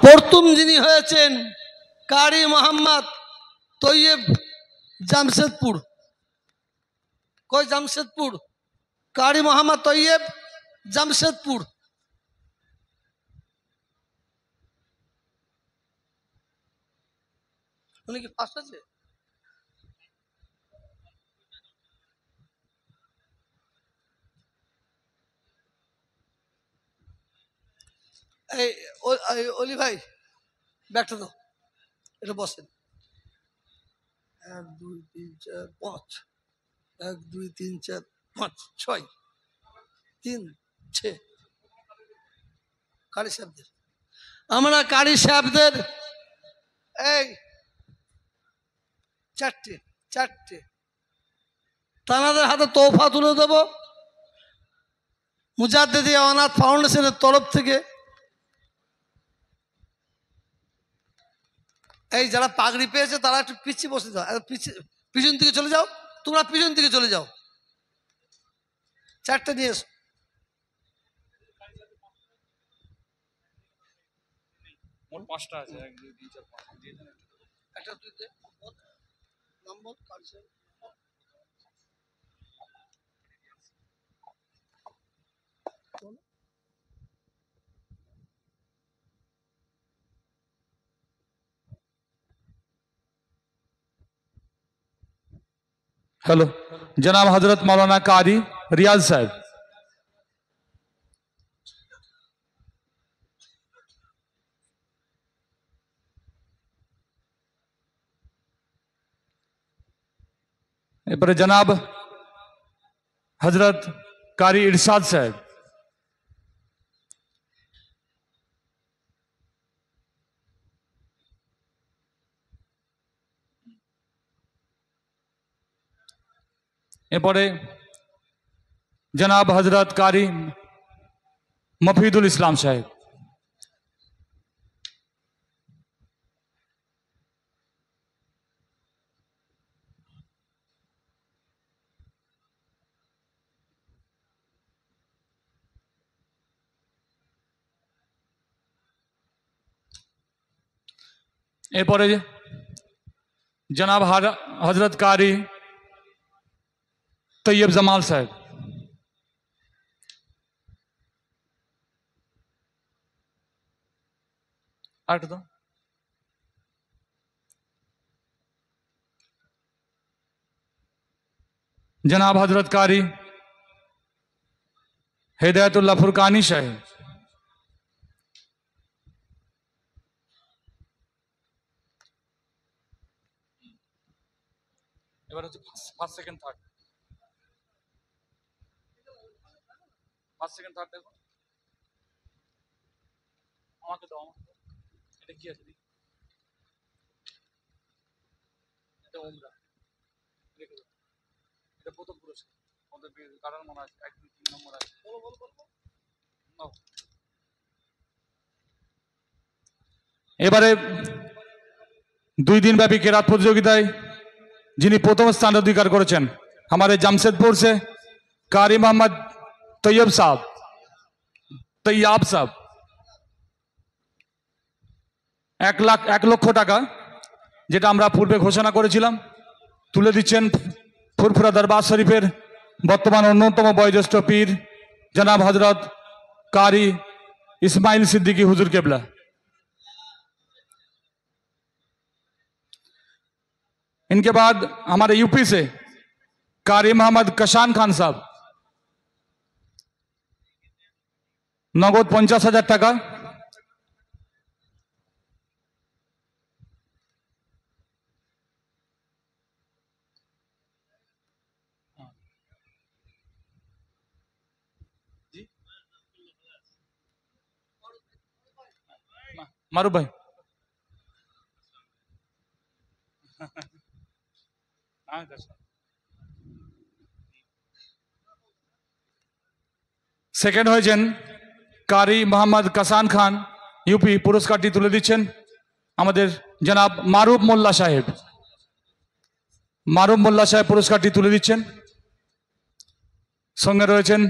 প্রথম যিনি হয়েছেন কারি মোহাম্মদ তৈয়ব জামশেদপুর। কই জামশেদপুর? কারি মোহাম্মদ তৈয়ব জামশেদপুর। উনি কি ফার্স্ট আছে? এই অলি ভাই ব্যাগটা দাও, এটা বসেন। 1 2 3 4 5, 1 2 3 4 5 6 3 6 কারি সাহেবদের। আমরা কারি সাহেবদের এই চারটে তানাদের হাতে তোহফা তুলে দেবো মুজাদ্দিদি অনাথ ফাউন্ডেশনের তরফ থেকে। এই যারা পাগড়ি পেয়েছে তারা একটু পিছিয়ে বসে যাও, পিছন দিকে চলে যাও, তোমরা পিছন দিকে চলে যাও, চারটে নিয়ে এসো। মোট 5টা আছে, 1 2 3 4 5 দিয়ে দেন একটা তুই দে নম্বর কাটছে। हेलो जनाब हजरत मौलाना कारी रियाज साहब। एपरे जनाब हजरत कारी इरशाद साहब। एपरे जनाब हजरत कारी मफीदुल इस्लाम साहब। एरपरे जनाब हजरत कारी तैयब जमाल साहब। जनाब हजरत कारी हिदायतुल्लाह फुरकानी साहब। फर्स्ट सेकंड थर्ड देखो আমাকে দাও এটা কি আছে এটা ওমরা দেখো এটা প্রথম পুরস্কার আমাদের কারণ মনে আছে 1 2 3 নম্বর আছে বলো নাও এবারে 2 दिन ব্যাপী কেরাত প্রতিযোগিতায় যিনি প্রথম স্থান অধিকার করেছেন हमारे जमशेदपुर से कारी मोहम्मद तैयब साहब 1 লক্ষ টাকা যেটা আমরা পূর্বে ঘোষণা করেছিলাম তুলে দিচ্ছেন ফুরফুরা দরবার শরীফের বর্তমান অন্যতম বয়োজ্যেষ্ঠ পীর जनाब हजरत कारी इस्माइल सिद्दीकी हुजूर केबला। इनके बाद हमारे यूपी से कारी मोहम्मद कशान खान साहब नगद 50,000 টাকা। मारूफ भाई सेकेंड হয়েছেন कारी मोहम्मद कसान खान यूपी पुरस्कारটি তুলে দিচ্ছেন আমাদের जनाब मारूफ मोल्ला साहेब पुरस्कारটি তুলে দিচ্ছেন। সঙ্গে রয়েছেন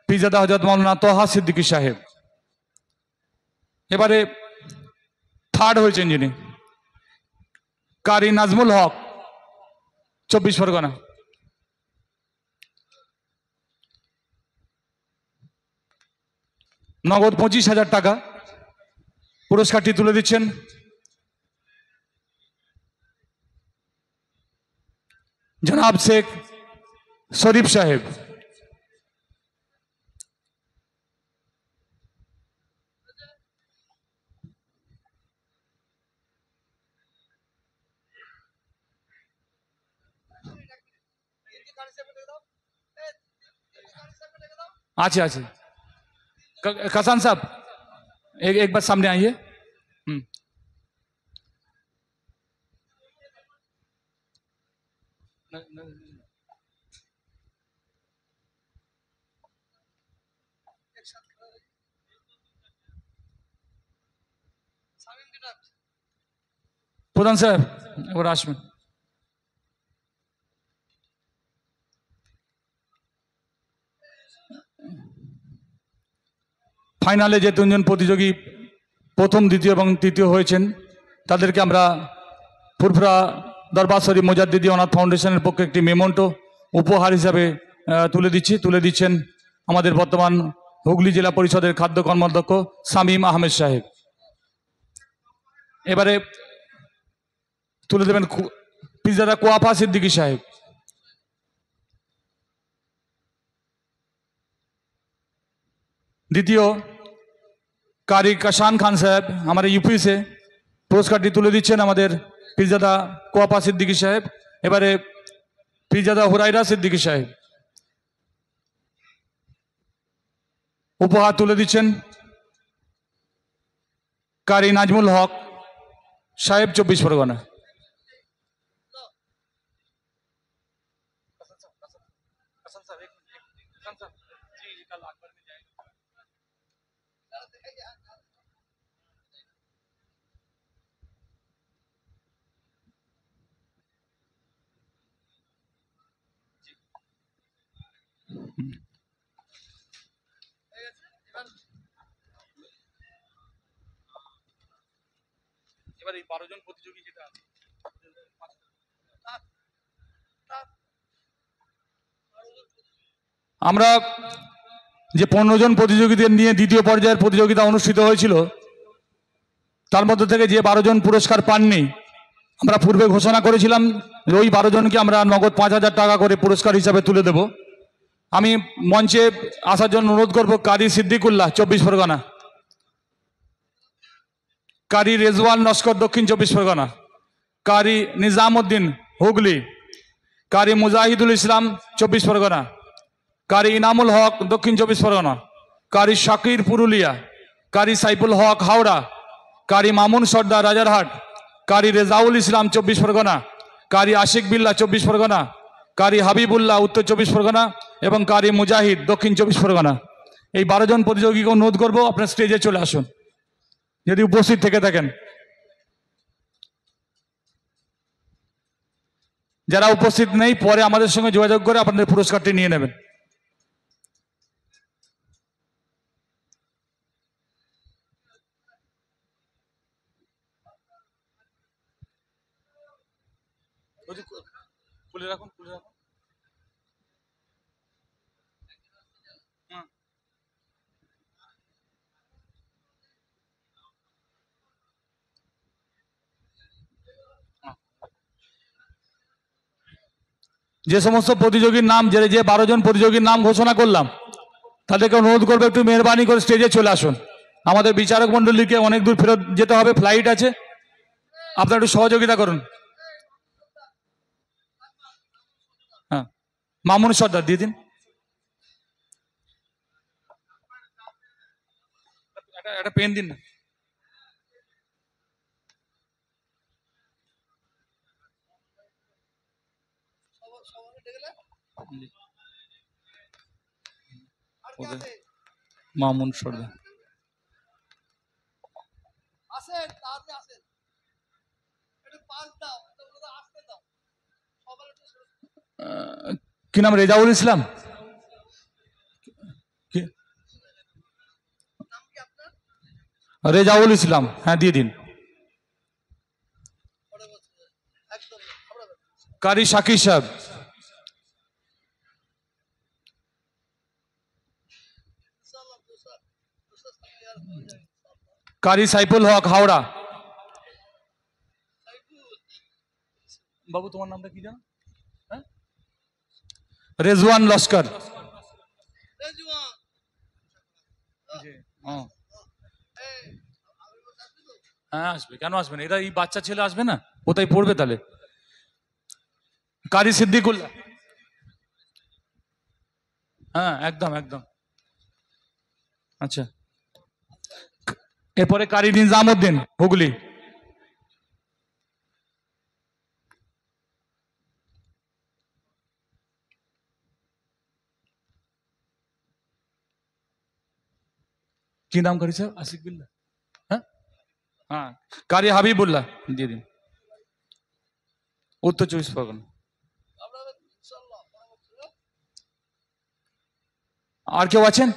পিরজাদা হযরত মাওলানা তোহা সিদ্দিকী সাহেব। এবারে থার্ড হয়েছেন যিনি, কারি নাজমুল হক, 24 পরগনা। নগদ 25,000 টাকা পুরস্কারটি তুলে দিচ্ছেন জনাব শেখ শরীফ সাহেব। আছে আছে कसान साहब एक बार सामने आइए। প্রধান সাহেব এবার আসবেন। ফাইনালে যে তিনজন প্রতিযোগী প্রথম, দ্বিতীয় এবং তৃতীয় হয়েছেন তাদেরকে আমরা ফুরফুরা দরবার শরীফ মুজাদ্দিদি অনাথ ফাউন্ডেশনের পক্ষে একটি মেমন্টো উপহার হিসাবে তুলে দিচ্ছেন আমাদের বর্তমান হুগলি জেলা পরিষদের খাদ্য কর্মাধ্যক্ষ শামীম আহমেদ সাহেব। এবারে তুলে দেবেন পিজাদা কোয়াফা সিদ্দিকী সাহেব। দ্বিতীয় कारी कशान खान साहब हमारे यूपी से पुरस्कारটি তুলে দিচ্ছেন আমাদের পিরজাদা কোয়াপা সিদ্দিকী সাহেব। এবারে পিরজাদা হুরাইরা সিদ্দিকী সাহেব উপহার তুলে দিচ্ছেন কারি নাজমুল হক সাহেব, 24 পরগনা। এবার এই 12 জন প্রতিযোগী যেটা আমরা যে 15 জন প্রতিযোগীদের নিয়ে দ্বিতীয় পর্যায়ের প্রতিযোগিতা অনুষ্ঠিত হয়েছিল, তার মধ্যে থেকে যে 12 জন পুরস্কার পাননি আমরা পূর্বে ঘোষণা করেছিলাম যে ওই 12 জনকে আমরা নগদ 5,000 টাকা করে পুরস্কার হিসাবে তুলে দেব। আমি মঞ্চে আসার জন্য অনুরোধ করব কারি সিদ্দিকুল্লাহ, 24 পরগনা, কারি রেজওয়ান নস্কর, দক্ষিণ 24 পরগনা, কারি নিজামউদ্দিন হুগলি, কারি মুজাহিদুল ইসলাম, 24 পরগনা, কারি ইনামুল হক, দক্ষিণ 24 পরগনা, কারি শাকির, পুরুলিয়া, কারি সাইফুল হক, হাওড়া, কারি মামুন সর্দার, রাজারহাট, কারি রেজাউল ইসলাম, 24 পরগনা, কারি আশিক বিল্লাহ, 24 পরগনা, কারি হাবিবুল্লাহ, উত্তর 24 পরগনা এবং কারি মুজাহিদ, দক্ষিণ 24 পরগনা। এই 12 জন প্রতিযোগীকে অনুরোধ করবো আপনার স্টেজে চলে আসুন যদি উপস্থিত থেকে থাকেন। যারা উপস্থিত নেই পরে আমাদের সঙ্গে যোগাযোগ করে আপনাদের পুরস্কারটি নিয়ে নেবেন। খুলে রাখুন, খুলে রাখুন। যে সমস্ত প্রতিযোগীর নাম, যে 12 জন প্রতিযোগীর নাম ঘোষণা করলাম তাদেরকে অনুরোধ করবো একটু মেহরবানি করে স্টেজে চলে আসুন। আমাদের বিচারক মন্ডলীকে অনেক দূর ফেরত যেতে হবে, ফ্লাইট আছে, আপনারা একটু সহযোগিতা করুন। হ্যাঁ, মামুন সর্দার দিয়ে দিন। একটা পেন দিন না। মামুন সর্দার কি নাম? রেজাউল ইসলাম। রেজাউল ইসলাম, হ্যাঁ দিয়ে দিন। কারি শাকির সাহেব, কারি সাইফুল হক হাওড়া। বাবু তোমার নামটা কি জানো? হ্যাঁ? রেজওয়ান লস্কর। ও। হ্যাঁ আসবে, কেন আসবে না? এরা এই বাচ্চা ছেলে আসবে না, কোথায় পড়বে তাহলে? কারি সিদ্দিকুল্লাহ। হ্যাঁ একদম একদম। আচ্ছা, এরপরে কারি নিজামউদ্দিন হুগলি। কি নাম কারি সাহেব? আশিক বিল্লাহ। হ্যাঁ হ্যাঁ, কারি হাবিবুল্লাহ দিয়ে দিন, উত্তর 24 পরগনা। আর কেউ আছেন?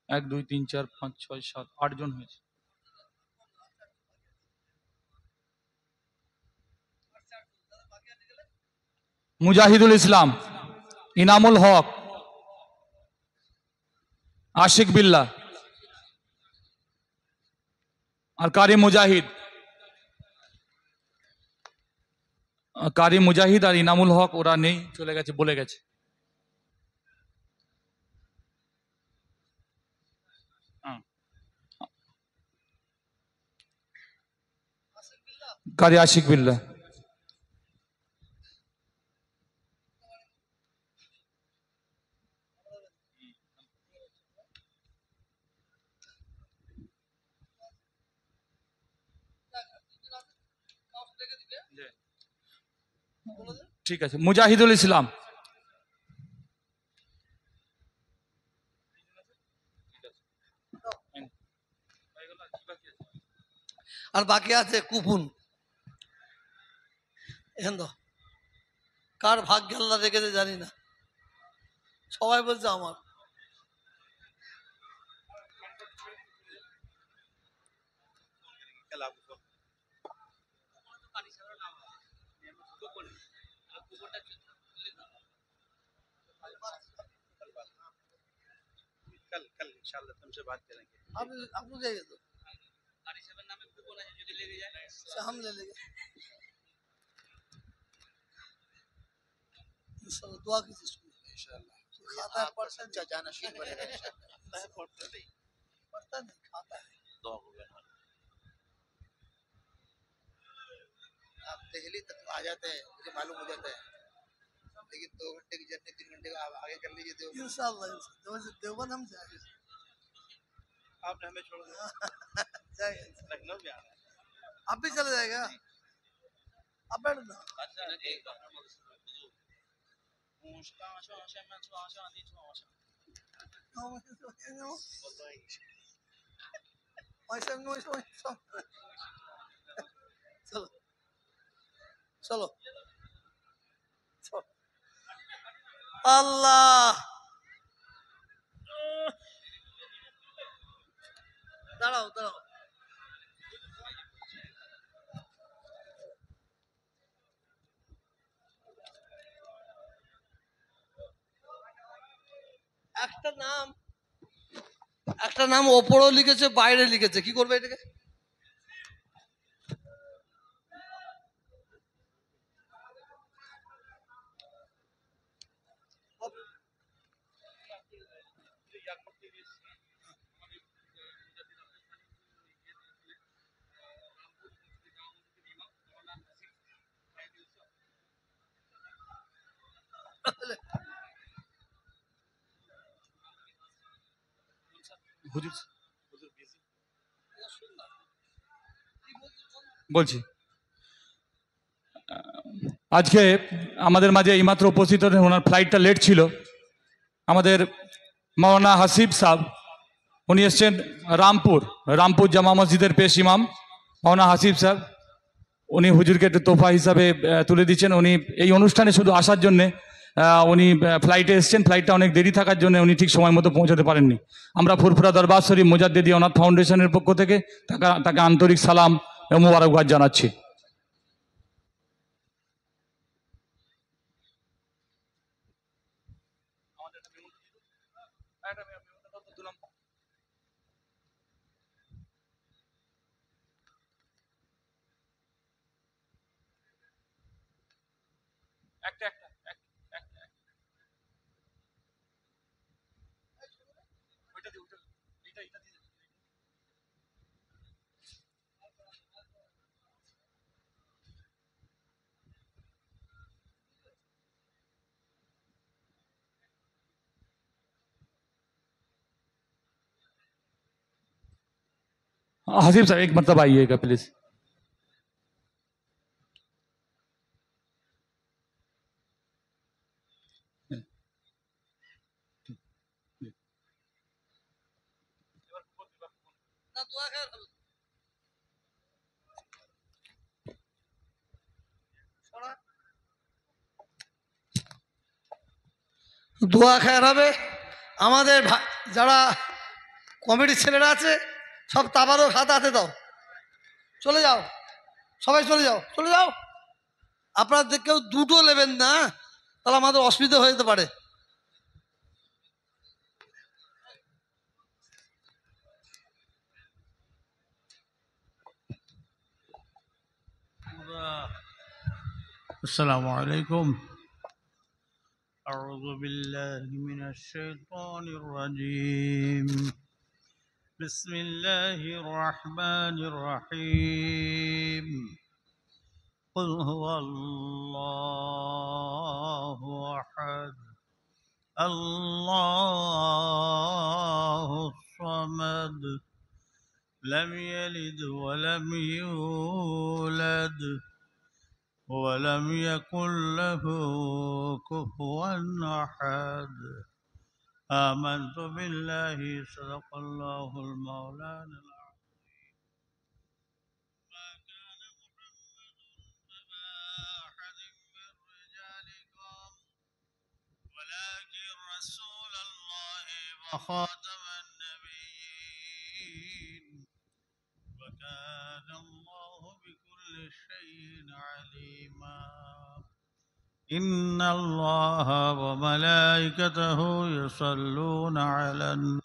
এক দুই তিন চার পাঁচ ছয় সাত আট জন হয়েছে। মুজাহিদুল ইসলাম, ইনামুল হক, আশিক বিল্লাহ আর কারি মুজাহিদ। কারি মুজাহিদ আর ইনামুল হক ওরা নেই, চলে গেছে, বলে গেছে। কারি আশিক বিল্লাহ। ঠিক আছে, মুজাহিদুল ইসলাম। আর বাকি আছে কুপুন। এখন তো কার ভাগ্য আল্লাহ রেখেছে জানি না, সবাই বলছে আমার। कल कल इंशाल्लाह तुमसे बात करेंगे। आप लोग जाइए तो हम ले लेंगे इंशाल्लाह। दुआ कीजिए इंशाल्लाह। खाता है परसेंट जाना शुरू करेगा इंशाल्लाह। पढ़ता नहीं, खाता है। दुआ हो गया। आप दिल्ली तक आ जाते हैं, मुझे मालूम हो जाता है, लेकिन 2 घंटे की जर्नी 3 घंटे का आप आगे कर लीजिए तो इंशाल्लाह। देवबंद हम जाएंगे, आपने हमें छोड़ दिया। जाएंगे, लखनऊ भी आना है। आप भी चले जाएगा। अब बैठ ना। चलो चलो चलो। আল্লাহ, দাঁড়াও দাঁড়াও। একটা নাম ওপরেও লিখেছে, বাইরে লিখেছে, কি করবে এটাকে? বলছি, আজকে আমাদের মাঝে এইমাত্র উপস্থিত হলেন, ওনার ফ্লাইটটা লেট ছিল। আমাদের মাওলানা হাসিব সাহেব, উনি এসছেন রামপুর জামা মসজিদের পেশ ইমাম মাওলানা হাসিব সাহেব। উনি হুজুরকে একটু তোফা হিসাবে তুলে দিচ্ছেন। উনি এই অনুষ্ঠানে শুধু আসার জন্যে উনি ফ্লাইটে এসেছেন, ফ্লাইটটা অনেক দেরি থাকার জন্য উনি ঠিক সময় মতো পৌঁছাতে পারেননি। আমরা ফুরফুরা দরবার শরীফ মুজাদ্দিদি অনাথ ফাউন্ডেশনের পক্ষ থেকে তাকে আন্তরিক সালাম এবং মোবারকবাদ জানাচ্ছি। हसीब साहब एक मतलब आइएगा प्लीज। দোয়া খায়ের হবে। আমাদের যারা কমিটির ছেলেরা আছে সব তাবারও হাত হাতে দাও, চলে যাও, সবাই চলে যাও, চলে যাও। আপনাদের কেউ দুটো নেবেন না, তাহলে আমাদের অসুবিধা হয়ে যেতে পারে। السلام عليكم. أعوذ بالله من الشيطان الرجيم. بسم الله الرحمن الرحيم. قل هو الله أحد الله الصمد لم يلد ولم يولد ولم يكن له كفوا أحد. آمنت بالله صدق الله المولانا العظيم. ما كان محمد أبا أحد من رجالكم ولكن رسول الله وخاتم النبيين وكان الله بكل شيء عليما. إن الله وملائكته يصلون على النبي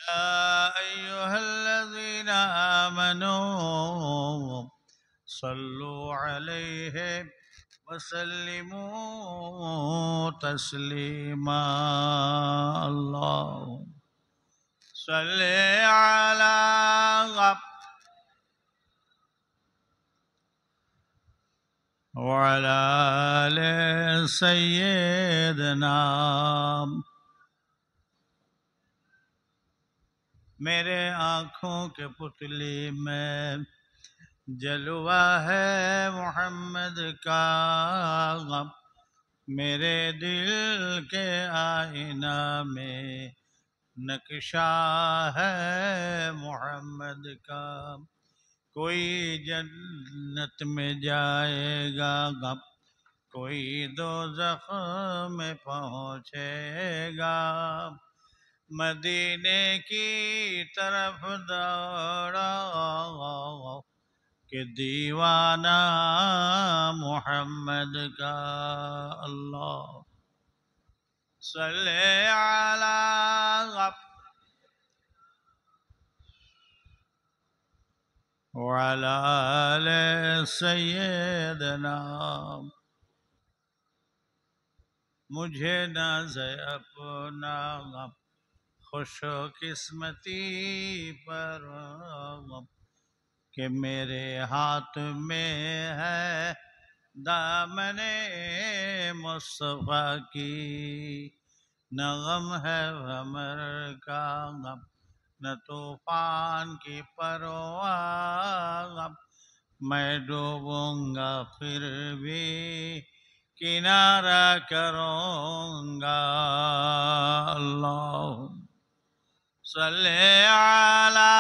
يا أيها الذين آمنوا صلوا عليه وسلموا تسليما. اللهم صل على وعلى آل سيدنا. मेरे आँखों के पुतली में जलवा है मोहम्मद का, मेरे दिल के आईना में नक्शा है मोहम्मद का. कोई जन्नत में जाएगा गम, कोई दोज़ख में पहुँचेगा. मदीने की तरफ दौड़ा कि दीवाना मोहम्मद का. अल्लाह सल्ले अला वअला आले सय्यदना. मुझे नाज़ अपना खुश किस्मती पर कि मेरे हाथ में है दामने मुस्तफ़ा की. न गम है भमर का गम, न तूफान की परवाह. मैं डूबूंगा फिर भी किनारा करूंगा. अल्लाह सल्ले अला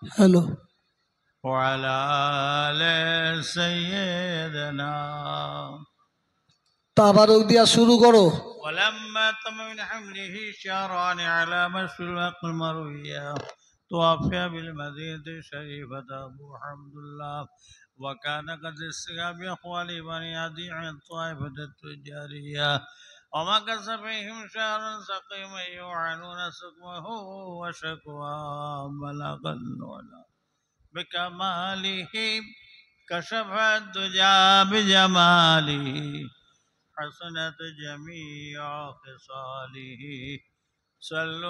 हेलो وعلى آل سيدنا তাবারক দিয়া শুরু করো। ولما تم من حمله شهران على مشي الوقت المروية توفي بالمدينة الشريفة أبو حمد الله وكان قد استجاب بأقوال بني عدي عن الطائفة التجارية ومكث فيهم شهرا سقيما يوعنون سقمه وشكواه بلغ العلا بكماله كشف الدجى بجماله حسنت جميع خصاله صلوا